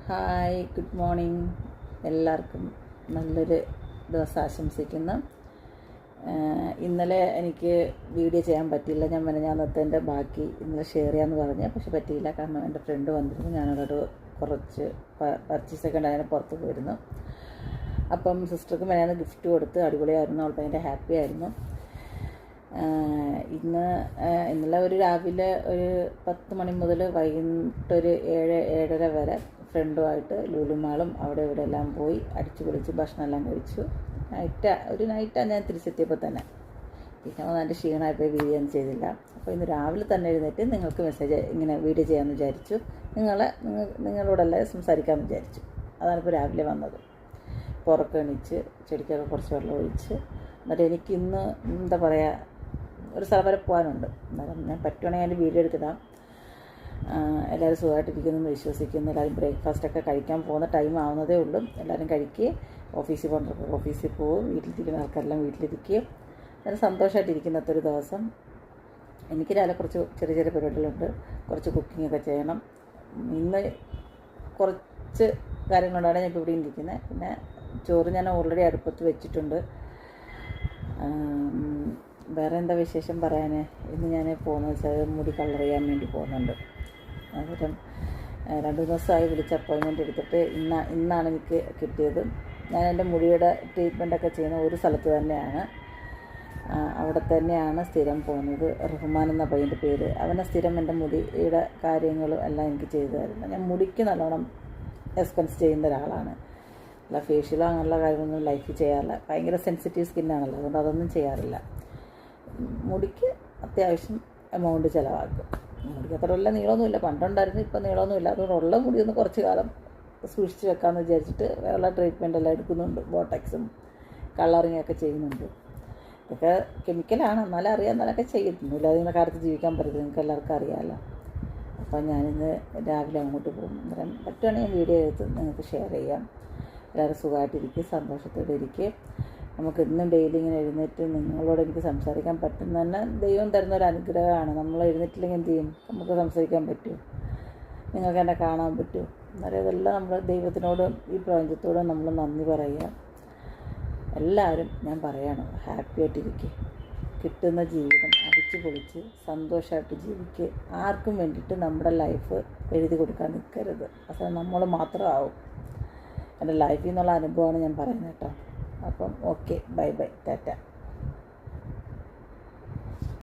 Hi, good morning. എല്ലാവർക്കും നല്ലൊരു ദിവസം ആശംസിക്കുന്നു. ഇന്നലെ എനിക്ക് വീഡിയോ ചെയ്യാൻ പറ്റിയില്ല. ഞാൻ മെനഞ്ഞാന്നത്തെ ബാക്കി ഇന്നലെ ഷെയർ ചെയ്യാമെന്ന് പറഞ്ഞു, പക്ഷെ പറ്റിയില്ല. കാരണം എൻ്റെ ഫ്രണ്ട് വന്നിരുന്നു. ഞാനോട് കുറച്ച് പർച്ചേസൊക്കെ ഉണ്ടായിരുന്നു, പുറത്ത് പോയിരുന്നു. അപ്പം സിസ്റ്റർക്ക് മെനഞ്ഞാന്ന് ഗിഫ്റ്റ് കൊടുത്ത് അടിപൊളിയായിരുന്നു. അവൾ ഭയങ്കര ഹാപ്പി ആയിരുന്നു. ഇന്നലെ രാവിലെ ഒരു 10 മണി മുതൽ വൈകിട്ട് ഒരു 7-7:30 വരെ ഫ്രണ്ടുമായിട്ട് ലുലുമാളും അവിടെ ഇവിടെ എല്ലാം പോയി അടിച്ചു പൊളിച്ച് ഭക്ഷണം എല്ലാം കഴിച്ചു. നൈറ്റാണ് ഞാൻ തിരിച്ചെത്തിയപ്പോൾ തന്നെ. പിന്നെ നല്ല ക്ഷീണമായപ്പോൾ വീഡിയോ ഒന്നും ചെയ്തില്ല. അപ്പോൾ ഇന്ന് രാവിലെ തന്നെ എഴുന്നേറ്റ് നിങ്ങൾക്ക് ഇങ്ങനെ വീഡിയോ ചെയ്യാമെന്ന് വിചാരിച്ചു. നിങ്ങളോടെല്ലാം സംസാരിക്കാമെന്ന് വിചാരിച്ചു. അതാണിപ്പോൾ രാവിലെ വന്നത്. പുറത്ത് എണീച്ച് ചെടിക്കൊക്കെ കുറച്ച് വെള്ളം ഒഴിച്ച്, എന്നിട്ട് എനിക്കിന്ന് എന്താ പറയുക, ഒരു സ്ഥലം വരെ പോകാനുണ്ട്. എന്നാലും ഞാൻ പറ്റുവാണെങ്കിൽ അതിൻ്റെ വീഡിയോ എടുത്തിടാം. എല്ലാവരും സുഖമായിട്ടിരിക്കുന്നു എന്ന് വിശ്വസിക്കുന്നു. എല്ലാവരും ബ്രേക്ക്ഫാസ്റ്റൊക്കെ കഴിക്കാൻ പോകുന്ന ടൈം ആവുന്നതേ ഉള്ളൂ. എല്ലാവരും കഴിക്കുകയും ഓഫീസിൽ പോകുന്നവർക്ക് ഓഫീസിൽ പോവും, വീട്ടിലിരിക്കുന്ന ആൾക്കാരെല്ലാം വീട്ടിലിരിക്കുകയും നല്ല സന്തോഷമായിട്ടിരിക്കുന്നത്തൊരു ദിവസം. എനിക്ക് രാവിലെ കുറച്ച് ചെറിയ ചെറിയ പരിപാടികളുണ്ട്. കുറച്ച് കുക്കിങ്ങൊക്കെ ചെയ്യണം. ഇന്ന് കുറച്ച് കാര്യങ്ങളുണ്ടാണ് ഞാൻ ഇപ്പോൾ ഇവിടെ ഇരിക്കുന്നത്. പിന്നെ ചോറ് ഞാൻ ഓൾറെഡി അടുപ്പത്ത് വെച്ചിട്ടുണ്ട്. വേറെ എന്താ വിശേഷം പറയാൻ? ഇന്ന് ഞാൻ പോകുന്നത് വെച്ചാൽ മുടി കളർ ചെയ്യാൻ വേണ്ടി പോകുന്നുണ്ട്. അന്നേരം 2 ദിവസമായി വിളിച്ച് അപ്പോയിൻമെൻറ്റ് എടുത്തിട്ട് ഇന്നാണ് എനിക്ക് കിട്ടിയത്. ഞാൻ എൻ്റെ മുടിയുടെ ട്രീറ്റ്മെൻറ്റൊക്കെ ചെയ്യുന്ന ഒരു സ്ഥലത്ത് തന്നെയാണ്. അവിടെ തന്നെയാണ് സ്ഥിരം പോകുന്നത്. റഹ്മാൻ എന്ന പയ്യൻ്റെ പേര്. അവനെ സ്ഥിരം എൻ്റെ മുടിയുടെ കാര്യങ്ങളും എല്ലാം എനിക്ക് ചെയ്തു തരുന്നത്. ഞാൻ മുടിക്ക് നല്ലോണം എക്സ്പെൻസ് ചെയ്യുന്ന ഒരാളാണ്. അല്ല ഫേഷ്യലോ അങ്ങനെയുള്ള കാര്യങ്ങളൊന്നും ലൈഫിൽ ചെയ്യാറില്ല. ഭയങ്കര സെൻസിറ്റീവ് സ്കിന്നാണല്ലോ, അതുകൊണ്ട് അതൊന്നും ചെയ്യാറില്ല. മുടിക്ക് അത്യാവശ്യം എമൗണ്ട് ചിലവാക്കും. മുടിക്ക് അത്ര ഉള്ള നീളമൊന്നുമില്ല, പണ്ടുണ്ടായിരുന്നു, ഇപ്പം നീളമൊന്നുമില്ല. അതുകൊണ്ട് ഉള്ള മുടിയൊന്ന് കുറച്ച് കാലം സൂക്ഷിച്ച് വെക്കാമെന്ന് വിചാരിച്ചിട്ട് വേറെ ട്രീറ്റ്മെൻ്റ് എല്ലാം എടുക്കുന്നുണ്ട്. ബോട്ടക്സും കളറിങ്ങൊക്കെ ചെയ്യുന്നുണ്ട്. ഇതൊക്കെ കെമിക്കലാണ്, എന്നാലും അറിയാം, എന്നാലൊക്കെ ചെയ്യുന്നില്ല. അതിങ്ങനെ കാലത്ത് ജീവിക്കാൻ പറ്റത്തില്ല, നിങ്ങൾക്ക് എല്ലാവർക്കും അറിയാമല്ലോ. അപ്പോൾ ഞാനിന്ന് രാവിലെ അങ്ങോട്ട് പോകും. അന്നേരം പറ്റുവാണെങ്കിൽ വീഡിയോ എടുത്ത് നിങ്ങൾക്ക് ഷെയർ ചെയ്യാം. എല്ലാവരും സുഖമായിട്ടിരിക്കുക, സന്തോഷത്തോടെ ഇരിക്കുക. നമുക്ക് ഇന്നും ഡെയിലി ഇങ്ങനെ എഴുന്നേറ്റ് നിങ്ങളോട് എനിക്ക് സംസാരിക്കാൻ പറ്റുന്ന തന്നെ ദൈവം തരുന്ന ഒരു അനുഗ്രഹമാണ്. നമ്മൾ എഴുന്നേറ്റില്ലെങ്കിൽ എന്ത് ചെയ്യും? നമുക്ക് സംസാരിക്കാൻ പറ്റുമോ? നിങ്ങൾക്ക് എന്നെ കാണാൻ പറ്റുമോ? അന്നേരം ഇതെല്ലാം നമ്മൾ ദൈവത്തിനോടും ഈ പ്രപഞ്ചത്തോടും നമ്മൾ നന്ദി പറയുക. എല്ലാവരും ഞാൻ പറയാണ്, ഹാപ്പി ആയിട്ടിരിക്കുക. കിട്ടുന്ന ജീവിതം അടിച്ചു പൊളിച്ച് സന്തോഷമായിട്ട് ജീവിക്കുക. ആർക്കും വേണ്ടിയിട്ട് നമ്മുടെ ലൈഫ് എഴുതി കൊടുക്കാൻ നിൽക്കരുത്. അപ്പോൾ നമ്മൾ മാത്രമാവും. എൻ്റെ ലൈഫിൽ നിന്നുള്ള അനുഭവമാണ് ഞാൻ പറയുന്നത് കേട്ടോ. അപ്പം ഓക്കെ, ബൈ ബൈ, ടാറ്റ.